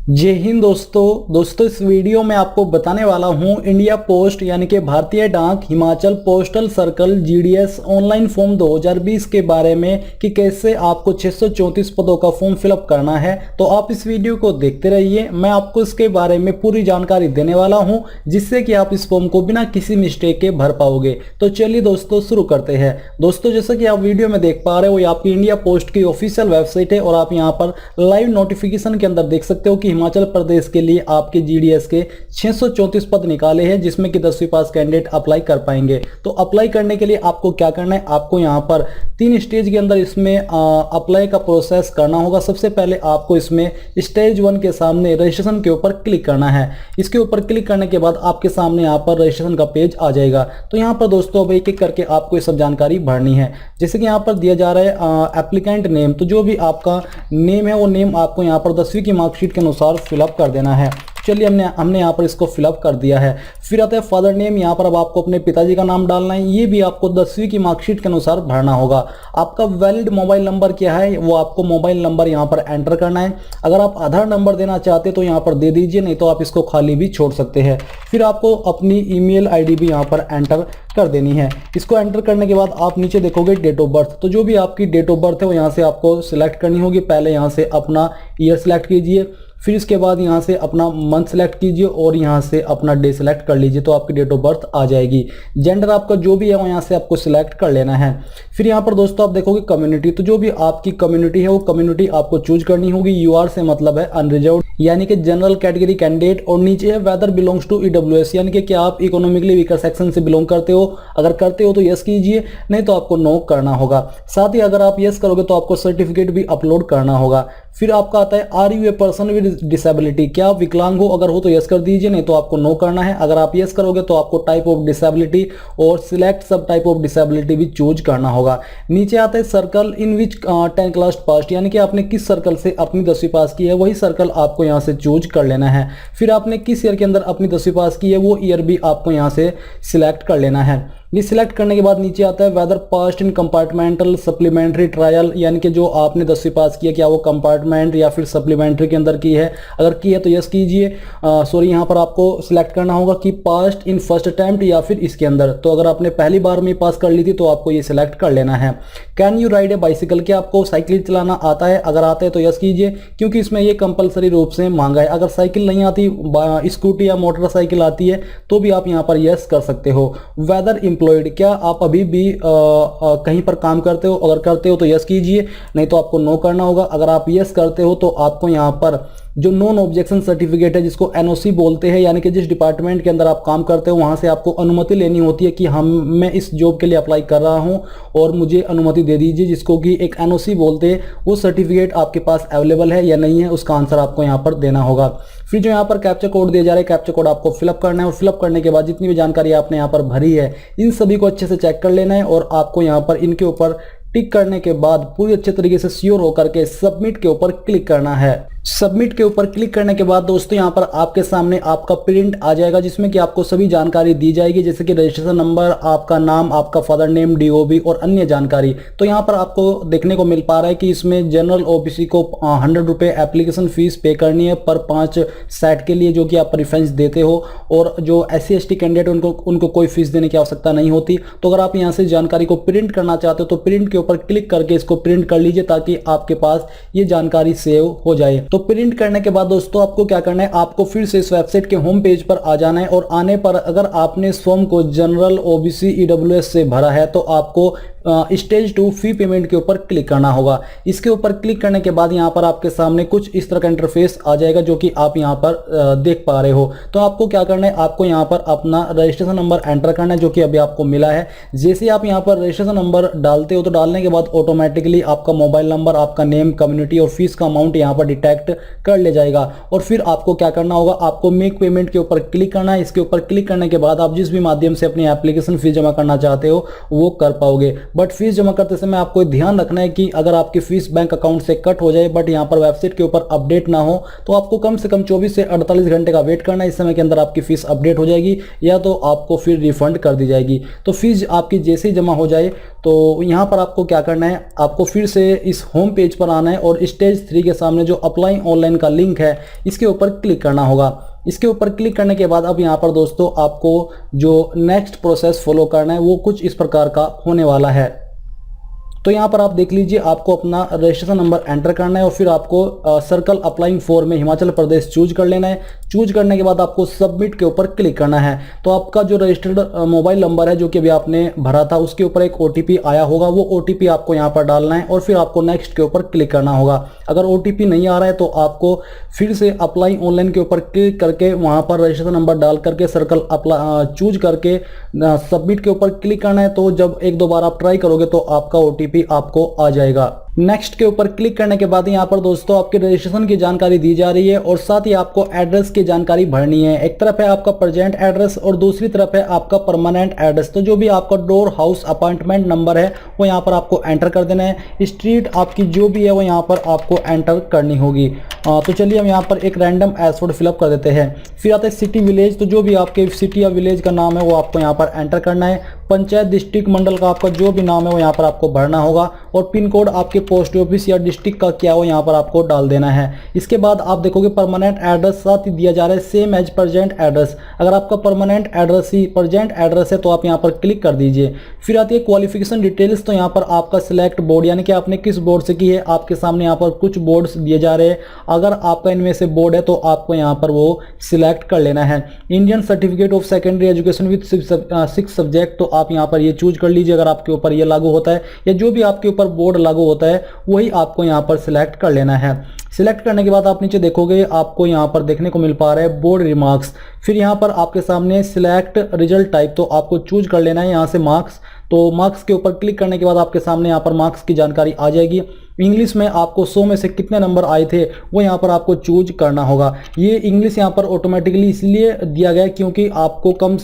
जय हिंद दोस्तों इस वीडियो में आपको बताने वाला हूं इंडिया पोस्ट यानी कि भारतीय डाक Himachal postal circle GDS online form 2020 के बारे में कि कैसे आपको 634 पदों का फॉर्म फिलअप करना है। तो आप इस वीडियो को देखते रहिए, मैं आपको इसके बारे में पूरी जानकारी देने वाला हूं जिससे कि आप इस फॉर्म को बिना किसी मिस्टेक के भर पाओगे। तो चलिए दोस्तों शुरू करते हैं। दोस्तों जैसा कि आप वीडियो में देख पा रहे हो, ये आपकी इंडिया पोस्ट की ऑफिशियल वेबसाइट है और आप यहाँ पर लाइव नोटिफिकेशन के अंदर देख सकते हो कि हिमाचल प्रदेश के लिए आपके जीडीएस के 634 पद निकाले हैं जिसमें कि 10वीं पास कैंडिडेट अप्लाई कर पाएंगे। तो अप्लाई करने के लिए आपको क्या करना है, आपको यहां पर 3 स्टेज के अंदर इसमें अप्लाई का प्रोसेस करना होगा। सबसे पहले आपको इसमें स्टेज 1 के सामने रजिस्ट्रेशन के ऊपर क्लिक करना है। इसके ऊपर क्लिक करने के बाद आपके सामने यहाँ पर रजिस्ट्रेशन का पेज आ जाएगा। तो यहाँ पर दोस्तों अब एक एक करके आपको ये सब जानकारी भरनी है। जैसे कि यहाँ पर दिया जा रहा है एप्लीकेंट नेम, तो जो भी आपका नेम है वो नेम आपको यहाँ पर 10वीं की मार्कशीट के अनुसार फिलअप कर देना है। चलिए हमने यहाँ पर इसको फिलअप कर दिया है। फिर आता है फादर नेम, यहाँ पर अब आपको अपने पिताजी का नाम डालना है। ये भी आपको 10वीं की मार्कशीट के अनुसार भरना होगा। आपका वैलिड मोबाइल नंबर क्या है वो आपको मोबाइल नंबर यहाँ पर एंटर करना है। अगर आप आधार नंबर देना चाहते तो यहाँ पर दे दीजिए, नहीं तो आप इसको खाली भी छोड़ सकते हैं। फिर आपको अपनी ईमेल आईडी भी यहाँ पर एंटर कर देनी है। इसको एंटर करने के बाद आप नीचे देखोगे डेट ऑफ बर्थ, तो जो भी आपकी डेट ऑफ बर्थ है वो यहाँ से आपको सिलेक्ट करनी होगी। पहले यहाँ से अपना ईयर सिलेक्ट कीजिए, फिर इसके बाद यहाँ से अपना मंथ सेलेक्ट कीजिए और यहाँ से अपना डे सेलेक्ट कर लीजिए, तो आपकी डेट ऑफ बर्थ आ जाएगी। जेंडर आपका जो भी है वो यहाँ से आपको सिलेक्ट कर लेना है। फिर यहाँ पर दोस्तों आप देखोगे कम्युनिटी, तो जो भी आपकी कम्युनिटी है वो कम्युनिटी आपको चूज करनी होगी। यूआर से मतलब है अनरिजर्व यानी कि जनरल कैटेगरी कैंडिडेट, और नीचे है वेदर बिलोंग्स टू ईडब्ल्यूएस यानी कि क्या आप इकोनॉमिकली वीकर सेक्शन से बिलोंग करते हो। अगर करते हो तो यस कीजिए, नहीं तो आपको नो करना होगा। साथ ही अगर आप यस करोगे तो आपको सर्टिफिकेट भी अपलोड करना होगा। फिर आपका आता है are you a person with disability, क्या आप विकलांग हो, अगर हो तो यस कर दीजिए, नहीं तो आपको नो करना है। अगर आप यस करोगे तो आपको टाइप ऑफ डिसेबिलिटी और सिलेक्ट सब टाइप ऑफ डिसेबिलिटी भी चूज करना होगा। नीचे आता है सर्कल इन विच 10 क्लास पास, यानी कि आपने किस सर्कल से अपनी 10वीं पास की है वही सर्कल आपको यहाँ से चूज कर लेना है। फिर आपने किस ईयर के अंदर अपनी 10वीं पास की है वो ईयर भी आपको यहाँ से सिलेक्ट कर लेना है। ये सिलेक्ट करने के बाद नीचे आता है वेदर पास्ट इन कंपार्टमेंटल सप्लीमेंट्री ट्रायल, यानी कि जो आपने 10वीं पास किया क्या वो कंपार्टमेंट या फिर सप्लीमेंट्री के अंदर की है। अगर की है तो यस कीजिए। यहाँ पर आपको सिलेक्ट करना होगा कि पास्ट इन फर्स्ट अटेम्प्ट या फिर इसके अंदर। तो अगर आपने पहली बार में पास कर ली थी तो आपको ये सिलेक्ट कर लेना है। Can you ride A bicycle, क्या आपको साइकिल चलाना आता है, अगर आता है तो यस कीजिए क्योंकि इसमें ये कंपलसरी रूप से मांगा है। अगर साइकिल नहीं आती, स्कूटी या मोटरसाइकिल आती है तो भी आप यहाँ पर यस कर सकते हो। वेदर क्या आप अभी भी कहीं पर काम करते हो, अगर करते हो तो यस कीजिए, नहीं तो आपको नो करना होगा। अगर आप यस करते हो तो आपको यहाँ पर जो नॉन ऑब्जेक्शन सर्टिफिकेट है जिसको एनओसी बोलते हैं, यानी कि जिस डिपार्टमेंट के अंदर आप काम करते हो वहां से आपको अनुमति लेनी होती है कि मैं इस जॉब के लिए अप्लाई कर रहा हूं और मुझे अनुमति दे दीजिए, जिसको कि एक एनओसी बोलते हैं। वो सर्टिफिकेट आपके पास अवेलेबल है या नहीं है उसका आंसर आपको यहाँ पर देना होगा। फिर जो यहाँ पर कैप्चा कोड दिया जा रहा है, कैप्चा कोड आपको फिलअप करना है और फिलअप करने के बाद जितनी भी जानकारी आपने यहाँ पर भरी है इन सभी को अच्छे से चेक कर लेना है और आपको यहाँ पर इनके ऊपर टिक करने के बाद पूरी अच्छे तरीके से श्योर होकर के सबमिट के ऊपर क्लिक करना है। सबमिट के ऊपर क्लिक करने के बाद दोस्तों यहाँ पर आपके सामने आपका प्रिंट आ जाएगा जिसमें कि आपको सभी जानकारी दी जाएगी, जैसे कि रजिस्ट्रेशन नंबर, आपका नाम, आपका फादर नेम, डीओबी और अन्य जानकारी। तो यहाँ पर आपको देखने को मिल पा रहा है कि इसमें जनरल ओबीसी को 100 रुपये एप्लीकेशन फीस पे करनी है पर 5 सेट के लिए, जो कि आप प्रेफरेंस देते हो, और जो SC/ST कैंडिडेट उनको कोई फीस देने की आवश्यकता नहीं होती। तो अगर आप यहाँ से जानकारी को प्रिंट करना चाहते हो तो प्रिंट के ऊपर क्लिक करके इसको प्रिंट कर लीजिए ताकि आपके पास ये जानकारी सेव हो जाए। तो प्रिंट करने के बाद दोस्तों आपको क्या करना है, आपको फिर से इस वेबसाइट के होम पेज पर आ जाना है और आने पर अगर आपने इस फॉर्म को जनरल ओबीसी ईडब्ल्यूएस से भरा है तो आपको स्टेज 2 फी पेमेंट के ऊपर क्लिक करना होगा। इसके ऊपर क्लिक करने के बाद यहाँ पर आपके सामने कुछ इस तरह का इंटरफेस आ जाएगा जो कि आप यहाँ पर देख पा रहे हो। तो आपको क्या करना है, आपको यहाँ पर अपना रजिस्ट्रेशन नंबर एंटर करना है जो कि अभी आपको मिला है। जैसे आप यहाँ पर रजिस्ट्रेशन नंबर डालते हो तो डालने के बाद ऑटोमेटिकली आपका मोबाइल नंबर, आपका नेम, कम्युनिटी और फीस का अमाउंट यहाँ पर डिटेक्ट कर ले जाएगा। और फिर आपको क्या करना होगा, आपको मेक पेमेंट के ऊपर क्लिक करना है। इसके ऊपर क्लिक करने के बाद आप जिस भी माध्यम से अपनी एप्लीकेशन फीस जमा करना चाहते हो वो कर पाओगे। बट फीस जमा करते समय आपको ध्यान रखना है कि अगर आपकी फीस बैंक अकाउंट से कट हो जाए बट यहाँ पर वेबसाइट के ऊपर अपडेट ना हो तो आपको कम से कम 24 से 48 घंटे का वेट करना है। इस समय के अंदर आपकी फीस अपडेट हो जाएगी या तो आपको फिर रिफंड कर दी जाएगी। तो फीस आपकी जैसे ही जमा हो जाए तो यहाँ पर आपको क्या करना है, आपको फिर से इस होम पेज पर आना है और स्टेज 3 के सामने जो अप्लाई ऑनलाइन का लिंक है इसके ऊपर क्लिक करना होगा। इसके ऊपर क्लिक करने के बाद अब यहाँ पर दोस्तों आपको जो नेक्स्ट प्रोसेस फॉलो करना है वो कुछ इस प्रकार का होने वाला है। तो यहाँ पर आप देख लीजिए, आपको अपना रजिस्ट्रेशन नंबर एंटर करना है और फिर आपको सर्कल अप्लाइंग फॉर में हिमाचल प्रदेश चूज कर लेना है। चूज करने के बाद आपको सबमिट के ऊपर क्लिक करना है। तो आपका जो रजिस्टर्ड मोबाइल नंबर है जो कि अभी आपने भरा था उसके ऊपर एक OTP आया होगा, वो OTP आपको यहाँ पर डालना है और फिर आपको नेक्स्ट के ऊपर क्लिक करना होगा। अगर OTP नहीं आ रहा है तो आपको फिर से अप्लाई ऑनलाइन के ऊपर क्लिक करके वहाँ पर रजिस्ट्रेशन नंबर डाल करके सर्कल चूज करके सबमिट के ऊपर क्लिक करना है। तो जब एक दो बार आप ट्राई करोगे तो आपका OTP आपको आ जाएगा। नेक्स्ट के ऊपर क्लिक करने के बाद यहाँ पर दोस्तों आपके रजिस्ट्रेशन की जानकारी दी जा रही है और साथ ही आपको एड्रेस की जानकारी भरनी है। एक तरफ है आपका प्रेजेंट एड्रेस और दूसरी तरफ है आपका परमानेंट एड्रेस। तो जो भी आपका डोर हाउस अपार्टमेंट नंबर है वो यहाँ पर आपको एंटर कर देना है। स्ट्रीट आपकी जो भी है वो यहाँ पर आपको एंटर करनी होगी। तो चलिए हम यहाँ पर एक रैंडम एसवर्ड फिलअप कर देते हैं। फिर आता है सिटी विलेज, तो जो भी आपके सिटी या विलेज का नाम है वो आपको यहाँ पर एंटर करना है। पंचायत डिस्ट्रिक्ट मंडल का आपका जो भी नाम है वो यहाँ पर आपको भरना होगा और पिन कोड आपके पोस्ट ऑफिस या डिस्ट्रिक्ट का क्या हो यहाँ पर आपको डाल देना है। इसके बाद आप देखोगे परमानेंट एड्रेस साथ ही दिया जा रहा है सेम एज प्रेजेंट एड्रेस। अगर आपका परमानेंट एड्रेस ही प्रेजेंट एड्रेस है तो आप यहाँ पर क्लिक कर दीजिए। फिर आती है क्वालिफिकेशन डिटेल्स, तो यहाँ पर आपका सिलेक्ट बोर्ड यानी कि आपने किस बोर्ड से की है। आपके सामने यहाँ पर कुछ बोर्ड्स दिए जा रहे हैं, अगर आपका इनमें से बोर्ड है तो आपको यहाँ पर वो सिलेक्ट कर लेना है। Indian certificate of secondary education with 6 subject, तो आप यहाँ पर ये चूज कर लीजिए अगर आपके ऊपर ये लागू होता है या जो भी आपके ऊपर बोर्ड लागू होता है वही आपको यहाँ पर सिलेक्ट कर लेना है। सिलेक्ट करने के बाद आप नीचे देखोगे आपको यहाँ पर देखने को मिल पा रहा है बोर्ड रिमार्क्स। फिर यहाँ पर आपके सामने सिलेक्ट रिजल्ट टाइप, तो आपको चूज कर लेना है यहाँ से मार्क्स। तो मार्क्स के ऊपर क्लिक करने के बाद आपके सामने यहाँ पर मार्क्स की जानकारी आ जाएगी। इंग्लिश में आपको 100 में से कितने नंबर आए थे वो यहाँ पर आपको चूज करना होगा। ये इंग्लिश यहाँ पर ऑटोमेटिकली इसलिए दिया गया क्योंकि आपको कम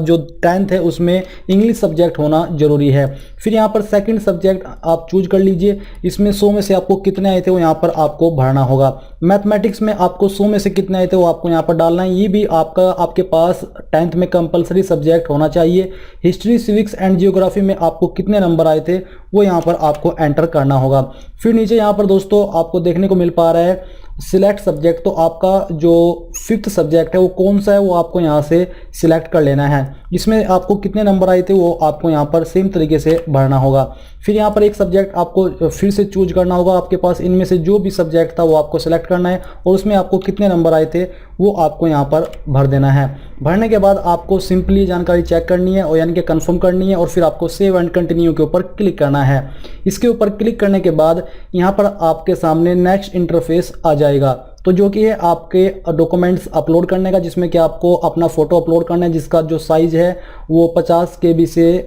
जो 10th है उसमें इंग्लिश सब्जेक्ट होना जरूरी है। फिर यहाँ पर सेकंड सब्जेक्ट आप चूज कर लीजिए, इसमें 100 में से आपको कितने आए थे वो यहाँ पर आपको भरना होगा। मैथमेटिक्स में आपको 100 में से कितने आए थे वो आपको यहाँ पर डालना है। ये भी आपके पास 10th में कंपलसरी सब्जेक्ट होना चाहिए। हिस्ट्री, सिविक्स एंड जियोग्राफी में आपको कितने नंबर आए थे वो यहाँ पर आपको एंटर करना होगा। फिर नीचे यहाँ पर दोस्तों आपको देखने को मिल पा रहा है सिलेक्ट सब्जेक्ट, तो आपका जो 5th सब्जेक्ट है वो कौन सा है वो आपको यहाँ से सिलेक्ट कर लेना है। इसमें आपको कितने नंबर आए थे वो आपको यहाँ पर सेम तरीके से भरना होगा। फिर यहाँ पर एक सब्जेक्ट आपको फिर से चूज करना होगा। आपके पास इनमें से जो भी सब्जेक्ट था वो आपको सिलेक्ट करना है और उसमें आपको कितने नंबर आए थे वो आपको यहाँ पर भर देना है। भरने के बाद आपको सिंपली जानकारी चेक करनी है और यानी कि कंफर्म करनी है और फिर आपको सेव एंड कंटिन्यू के ऊपर क्लिक करना है। इसके ऊपर क्लिक करने के बाद यहाँ पर आपके सामने नेक्स्ट इंटरफेस आ जाएगा, तो जो कि है आपके डॉक्यूमेंट्स अपलोड करने का, जिसमें कि आपको अपना फोटो अपलोड करना है जिसका जो साइज है वो 50 KB से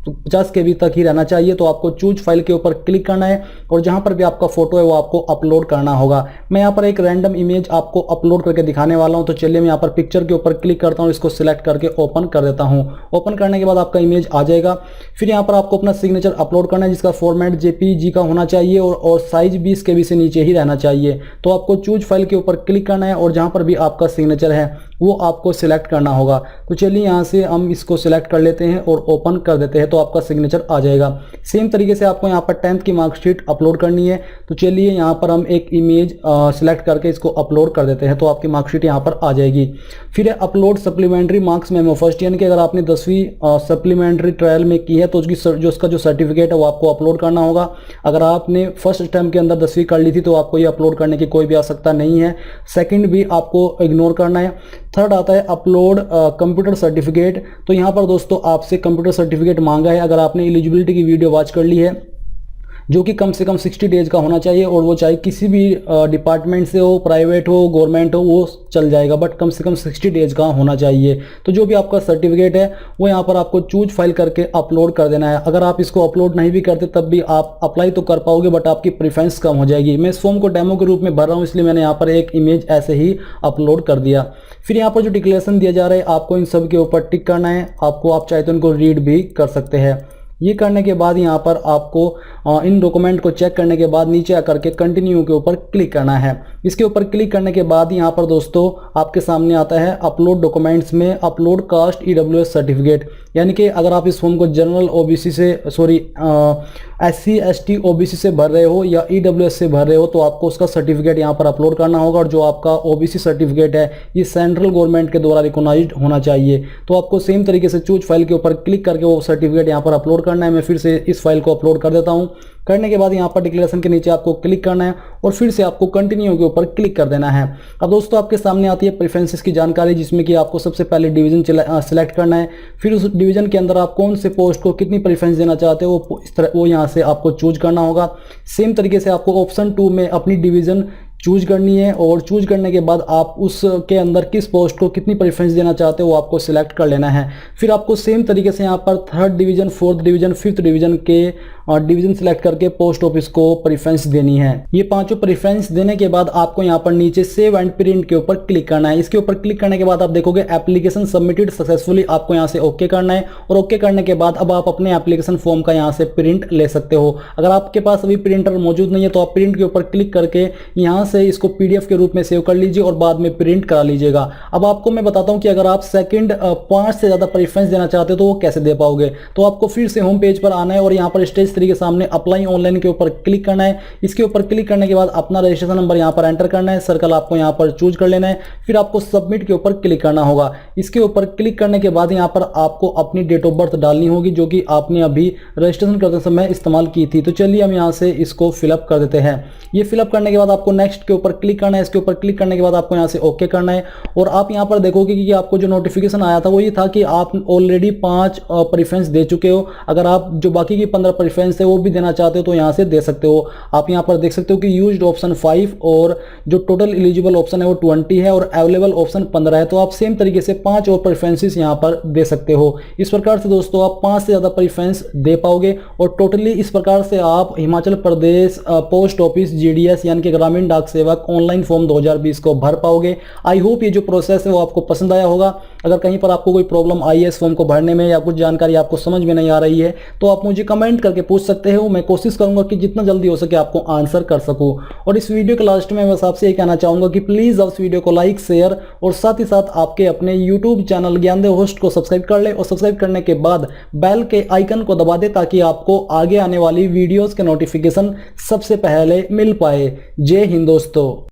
50 KB तक ही रहना चाहिए। तो आपको चूज फाइल के ऊपर क्लिक करना है और जहां पर भी आपका फोटो है वो आपको अपलोड करना होगा। मैं यहां पर एक रैंडम इमेज आपको अपलोड करके दिखाने वाला हूं। तो चलिए मैं यहां पर पिक्चर के ऊपर क्लिक करता हूं, इसको सिलेक्ट करके ओपन कर देता हूं। ओपन करने के बाद आपका इमेज आ जाएगा। फिर यहां पर आपको अपना सिग्नेचर अपलोड करना है जिसका फॉर्मेट JPG का होना चाहिए और साइज 20 KB से नीचे ही रहना चाहिए। तो आपको चूज फाइल के ऊपर क्लिक करना है और जहां पर भी आपका सिग्नेचर है वो आपको सिलेक्ट करना होगा। तो चलिए यहाँ से हम इसको सिलेक्ट कर लेते हैं और ओपन कर देते हैं, तो आपका सिग्नेचर आ जाएगा। सेम तरीके से आपको यहाँ पर 10th की मार्कशीट अपलोड करनी है। तो चलिए यहाँ पर हम एक इमेज सिलेक्ट करके इसको अपलोड कर देते हैं, तो आपकी मार्कशीट यहाँ पर आ जाएगी। फिर है upload supplementary marks memo first, यानी कि अगर आपने 10वीं सप्लीमेंट्री ट्रायल में की है तो उसका जो सर्टिफिकेट है वो आपको अपलोड करना होगा। अगर आपने फर्स्ट टर्म के अंदर 10वीं कर ली थी तो आपको ये अपलोड करने की कोई भी आवश्यकता नहीं है। सेकंड भी आपको इग्नोर करना है। थर्ड आता है अपलोड कंप्यूटर सर्टिफिकेट, तो यहाँ पर दोस्तों आपसे कंप्यूटर सर्टिफिकेट मांगा है। अगर आपने एलिजिबिलिटी की वीडियो वॉच कर ली है जो कि कम से कम 60 डेज का होना चाहिए और वो चाहे किसी भी डिपार्टमेंट से हो, प्राइवेट हो, गवर्नमेंट हो, वो चल जाएगा, बट कम से कम 60 डेज का होना चाहिए। तो जो भी आपका सर्टिफिकेट है वो यहाँ पर आपको चूज फाइल करके अपलोड कर देना है। अगर आप इसको अपलोड नहीं भी करते तब भी आप अप्लाई तो कर पाओगे बट आपकी प्रेफरेंस कम हो जाएगी। मैं इस फॉर्म को डेमो के रूप में भर रहा हूँ इसलिए मैंने यहाँ पर एक इमेज ऐसे ही अपलोड कर दिया। फिर यहाँ पर जो डिक्लेरेशन दिया जा रहा है आपको इन सब के ऊपर टिक करना है। आप चाहे तो इनको रीड भी कर सकते हैं। ये करने के बाद यहाँ पर आपको इन डॉक्यूमेंट को चेक करने के बाद नीचे आकर के कंटिन्यू के ऊपर क्लिक करना है। इसके ऊपर क्लिक करने के बाद यहाँ पर दोस्तों आपके सामने आता है अपलोड डॉक्यूमेंट्स में अपलोड कास्ट ईडब्ल्यूएस सर्टिफिकेट, यानी कि अगर आप इस फॉर्म को जनरल ओबीसी से SC ST OBC से भर रहे हो या ईडब्ल्यूएस से भर रहे हो तो आपको उसका सर्टिफिकेट यहाँ पर अपलोड करना होगा। और जो आपका ओबीसी सर्टिफिकेट है ये सेंट्रल गवर्नमेंट के द्वारा रिकॉग्नाइज्ड होना चाहिए। तो आपको सेम तरीके से चूज फाइल के ऊपर क्लिक करके वो सर्टिफिकेट यहाँ पर अपलोड करना है। मैं फिर से इस फाइल को अपलोड कर देता हूँ। करने के बाद यहाँ पर डिक्लेरेशन के नीचे आपको क्लिक करना है और फिर से आपको कंटिन्यू के ऊपर क्लिक कर देना है। अब दोस्तों आपके सामने आती है प्रेफरेंसेस की जानकारी, जिसमें कि आपको सबसे पहले डिवीजन सिलेक्ट करना है। फिर उस डिवीजन के अंदर आप कौन से पोस्ट को कितनी प्रेफरेंस देना चाहते हो वो यहाँ से आपको चूज करना होगा। सेम तरीके से आपको ऑप्शन 2 में अपनी डिवीजन चूज करनी है और चूज करने के बाद आप उसके अंदर किस पोस्ट को कितनी प्रेफरेंस देना चाहते हो वो आपको सिलेक्ट कर लेना है। फिर आपको सेम तरीके से यहाँ पर 3rd division 4th division 5th division के डिवीजन सिलेक्ट करके पोस्ट ऑफिस को प्रेफरेंस देनी है। ये पांचों प्रेफरेंस देने के बाद आपको यहाँ पर नीचे सेव एंड प्रिंट के ऊपर क्लिक करना है। इसके ऊपर क्लिक करने के बाद आप देखोगे एप्लीकेशन सबमिटेड सक्सेसफुली, आपको यहाँ से ओके करना है। और ओके करने के बाद अब आप अपने एप्लीकेशन फॉर्म का यहाँ से प्रिंट ले सकते हो। अगर आपके पास अभी प्रिंटर मौजूद नहीं है तो आप प्रिंट के ऊपर क्लिक करके यहाँ से इसको PDF के रूप में सेव कर लीजिए और बाद में प्रिंट करा लीजिएगा। अब आपको मैं बताता हूँ कि अगर आप सेकंड 5 से ज़्यादा प्रेफरेंस देना चाहते हो तो वो कैसे दे पाओगे। तो आपको फिर से होम पेज पर आना है और यहाँ पर स्टेज 3 के सामने अप्लाई ऑनलाइन के ऊपर क्लिक करना है। इसके ऊपर क्लिक करने के बाद अपना रजिस्ट्रेशन नंबर यहाँ पर एंटर करना है, सर्कल आपको यहाँ पर चूज कर लेना है। फिर आपको सबमिट के ऊपर क्लिक करना होगा। इसके ऊपर क्लिक करने के बाद यहाँ पर आपको अपनी डेट ऑफ बर्थ डालनी होगी जो कि आपने अभी रजिस्ट्रेशन करते समय इस्तेमाल की थी। तो चलिए हम यहाँ से इसको फिलअप कर देते हैं। ये फिलअप करने के बाद आपको नेक्स्ट के ऊपर क्लिक करना है। इसके ऊपर क्लिक करने के बाद आपको यहाँ से ओके करना है और आप यहाँ पर देखोगे कि आपको जो नोटिफिकेशन आया था वो ये था कि आप ऑलरेडी 5 प्रेफरेंस दे चुके हो। अगर आप जो बाकी की 15 प्रेफरेंस है वो भी देना चाहते हो तो यहाँ से दे सकते हो। आप यहाँ पर देख सकते हो कि यूज्ड ऑप्शन 5 और जो टोटल एलिजिबल ऑप्शन है वो 20 है और अवेलेबल ऑप्शन 15 है। तो आप सेम तरीके से 5 और प्रेफरेंसेस यहाँ पर दे सकते हो। इस प्रकार से दोस्तों आप 5 से ज़्यादा प्रेफरेंस दे पाओगे और टोटली इस प्रकार से आप Himachal Pradesh post office GDS यानी कि ग्रामीण डाक सेवक ऑनलाइन फॉर्म 2020 को भर पाओगे। आई होप ये जो प्रोसेस है वो आपको पसंद आया होगा। अगर कहीं पर आपको कोई प्रॉब्लम आई है इस फॉर्म को भरने में या कुछ जानकारी आपको समझ में नहीं आ रही है तो आप मुझे कमेंट करके पूछ सकते हो। मैं कोशिश करूंगा कि जितना जल्दी हो सके आपको आंसर कर सकूं। और इस वीडियो के लास्ट में बस आपसे ये कहना चाहूंगा कि प्लीज आप इस वीडियो को लाइक शेयर और साथ ही साथ आपके अपने यूट्यूब चैनल ज्ञानदेव होस्ट को सब्सक्राइब कर ले और सब्सक्राइब करने के बाद बेल के आइकन को दबा दे ताकि आपको आगे आने वाली वीडियोस के नोटिफिकेशन सबसे पहले मिल पाए। जय हिंद दोस्तों।